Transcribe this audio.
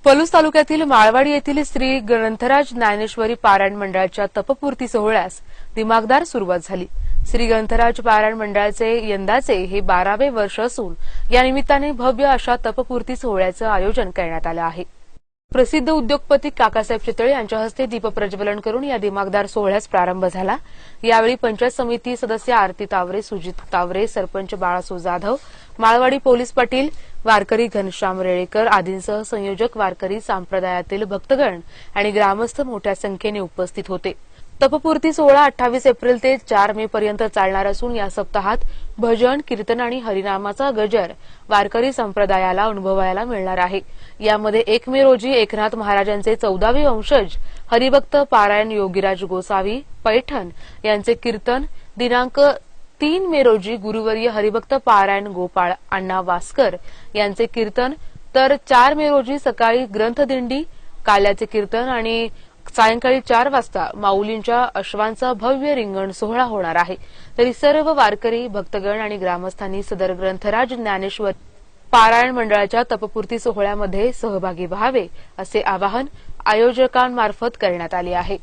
पलूस तालुक्यातील माळवाडी येथील श्री ग्रंथराज ज्ञानेश्वरी पारायण मंडळाच्या तपपूर्ती सोहळ्यास दिमागदार सुरुवात झाली। श्री ग्रंथराज पारायण मंडळाचे यंदाचे हे 12वे वर्ष असून या निमित्ताने भव्य अशा तपपूर्ती सोहळ्याचे आयोजन करण्यात आले आहे। प्रसिद्ध उद्योगपती काकासाहेब चितळे यांच्या हस्ते दीपप्रज्वलन करून या दिमागदार सोहळ्यास प्रारंभ झाला। यावेळी पंचायत समिती सदस्य आरती तावरे, सुजित तावरे, सरपंच बाळासो जाधव, माळवाडी पोलीस पाटील, वारकरी घनश्याम रेळेकर आदींसह संयोजक वारकरी संप्रदायातील भक्तगण आणि ग्रामस्थ मोठ्या संख्येने उपस्थित होते। तपपूर्ती सोहळा 28 एप्रिल ते 4 मे पर्यंत चालणार असून या सप्ताहात भजन, कीर्तन आणि हरिनामाचा गजर वारकरी संप्रदायाला अनुभवायला मिळणार आहे। यामध्ये 1 मे रोजी एकनाथ महाराजांचे 14वे वंशज हरिभक्त पारायण योगीराज गोसावी पैठण यांचे कीर्तन, दिनांक 3 मे रोजी गुरुवर्य हरिभक्त पारायण गोपाळ अण्णा वास्कर यांचे कीर्तन, तर 4 मे रोजी सकाळी ग्रंथदिंडी, काल्याचे कीर्तन आणि सायंकाळी 4 वाजता माऊलींच्या अश्वांचा भव्य रिंगण सोहळा होणार आहे। तरी सर्व वारकरी भक्तगण आणि ग्रामस्थांनी सदर ग्रंथराज ज्ञानेश्वर पारायण मंडळाच्या तपपूर्ती सोहळ्यामध्ये सहभागी व्हावे असे आवाहन आयोजकांमार्फत करण्यात आले आहे।